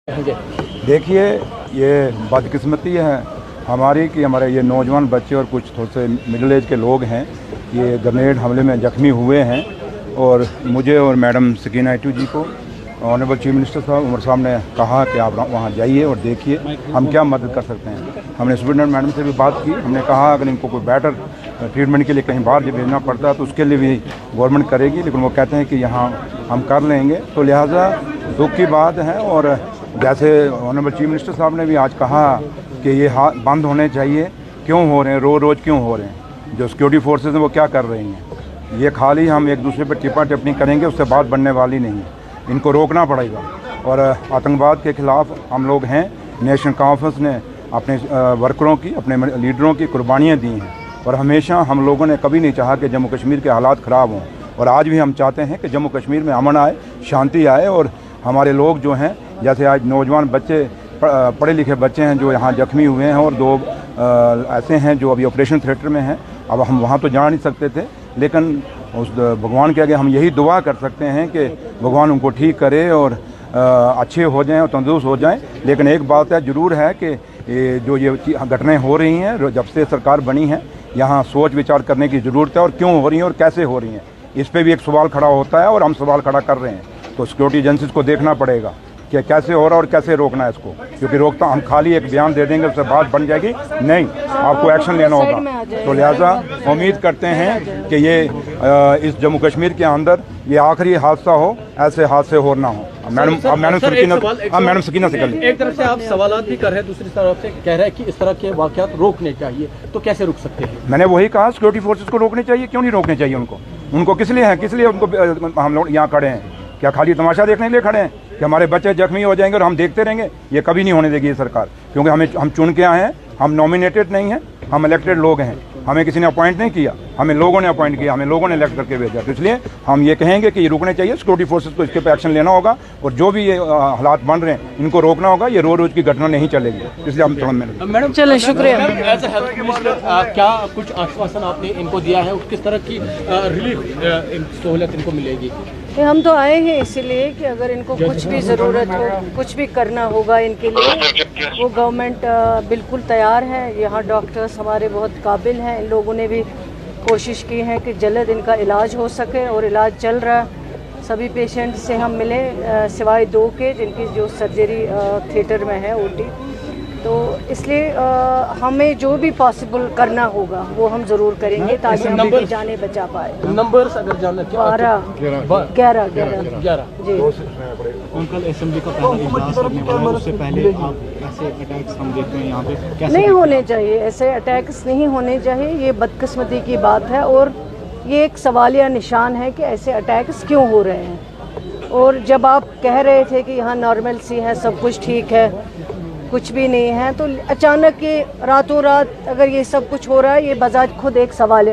देखिए, ये बदकिस्मती है हमारी कि हमारे ये नौजवान बच्चे और कुछ थोड़े से मिडिल एज के लोग हैं, ये ग्रेनेड हमले में ज़ख्मी हुए हैं। और मुझे और मैडम सकीना आइटू जी को ऑनरेबल चीफ मिनिस्टर साहब उमर साहब ने कहा कि आप वहाँ जाइए और देखिए हम क्या मदद कर सकते हैं। हमने सुप्रिटेंडेंट मैडम से भी बात की, हमने कहा अगर इनको कोई बेटर ट्रीटमेंट के लिए कहीं बाहर भेजना पड़ता है तो उसके लिए भी गवर्नमेंट करेगी, लेकिन वो कहते हैं कि यहाँ हम कर लेंगे। तो लिहाजा दुख की बात है। और जैसे ऑनरेबल चीफ मिनिस्टर साहब ने भी आज कहा कि ये बंद होने चाहिए, क्यों हो रहे हैं, रोज़ क्यों हो रहे हैं, जो सिक्योरिटी फोर्सेज हैं वो क्या कर रही हैं। ये खाली हम एक दूसरे पर टिप्पा टिप्पणी करेंगे, उससे बात बनने वाली नहीं है। इनको रोकना पड़ेगा। और आतंकवाद के ख़िलाफ़ हम लोग हैं। नेशनल कॉन्फ्रेंस ने अपने वर्करों की, अपने लीडरों की कुर्बानियाँ दी हैं और हमेशा हम लोगों ने कभी नहीं चाहा कि जम्मू कश्मीर के हालात ख़राब हों। और आज भी हम चाहते हैं कि जम्मू कश्मीर में अमन आए, शांति आए। और हमारे लोग जो हैं, जैसे आज नौजवान बच्चे, पढ़े लिखे बच्चे हैं जो यहाँ ज़ख्मी हुए हैं, और दो ऐसे हैं जो अभी ऑपरेशन थिएटर में हैं। अब हम वहाँ तो जा नहीं सकते थे, लेकिन उस भगवान के आगे हम यही दुआ कर सकते हैं कि भगवान उनको ठीक करे और अच्छे हो जाएं और तंदुरुस्त हो जाएं। लेकिन एक बात है ज़रूर है कि ये घटनाएं हो रही हैं, जब से सरकार बनी है यहाँ सोच विचार करने की ज़रूरत है, और क्यों हो रही हैं और कैसे हो रही हैं, इस पर भी एक सवाल खड़ा होता है और हम सवाल खड़ा कर रहे हैं। तो सिक्योरिटी एजेंसीज को देखना पड़ेगा कि कैसे हो रहा है और कैसे रोकना है इसको, क्योंकि रोकता हम खाली एक बयान दे देंगे उससे बात बन जाएगी नहीं, आपको एक्शन लेना होगा। तो लिहाजा उम्मीद करते हैं कि ये इस जम्मू कश्मीर के अंदर ये आखिरी हादसा हो, ऐसे हादसे हो ना हो। मैडम सकीना से कर ली। एक तरफ से आप सवालात भी कर रहे हैं, दूसरी तरफ से कह रहे हैं कि इस तरह के वाक़यात रोकने चाहिए, तो कैसे रोक सकते हैं? मैंने वही कहा, सिक्योरिटी फोर्सेज को रोकने चाहिए। क्यों नहीं रोकने चाहिए उनको किस लिए है, किस लिए उनको हम लोग यहाँ खड़े हैं? क्या खाली तमाशा देखने के लिए खड़े हैं कि हमारे बच्चे जख्मी हो जाएंगे और हम देखते रहेंगे? ये कभी नहीं होने देगी ये सरकार, क्योंकि हम चुन के आए हैं, हम नॉमिनेटेड नहीं हैं, हम इलेक्टेड लोग हैं। हमें किसी ने अपॉइंट नहीं किया, हमें लोगों ने अपॉइंट किया, हमें लोगों ने इलेक्ट करके भेजा। तो इसलिए हम ये कहेंगे कि ये रुकने चाहिए, सिक्योरिटी फोर्सेज को इसके पे एक्शन लेना होगा, और जो भी ये हालात बन रहे हैं इनको रोकना होगा। ये रोज़ की घटना नहीं चलेगी, इसलिए हम थोड़ा मैडम चलें, शुक्रिया। एज ए हेल्थ मिनिस्टर क्या कुछ आश्वासन आपने इनको दिया है, किस तरह की रिलीफ सहूलत इनको मिलेगी? हम तो आए हैं इसीलिए कि अगर इनको कुछ भी ज़रूरत हो, कुछ भी करना होगा इनके लिए, वो गवर्नमेंट बिल्कुल तैयार है। यहाँ डॉक्टर्स हमारे बहुत काबिल हैं, इन लोगों ने भी कोशिश की है कि जल्द इनका इलाज हो सके, और इलाज चल रहा है। सभी पेशेंट से हम मिले, सिवाय 2 के जिनकी जो सर्जरी थिएटर में है, OT। तो इसलिए हमें जो भी पॉसिबल करना होगा वो हम ज़रूर करेंगे, ताकि हम भी जाने बचा पाए। नंबर्स अगर जानना 11 जी। कल असेंबली का पहला इजलास होने वाला है, उससे पहले आप ऐसे अटैक्स हम देखते हैं यहाँ पे कैसे नहीं होने चाहिए, ऐसे अटैक्स नहीं होने चाहिए। ये बदकिस्मती की बात है, और ये एक सवालिया निशान है कि ऐसे अटैक्स क्यों हो रहे हैं। और जब आप कह रहे थे कि यहाँ नॉर्मल सी है, सब कुछ ठीक है, कुछ भी नहीं है, तो अचानक ये रातों रात अगर ये सब कुछ हो रहा है, ये बजाज खुद एक सवाल है।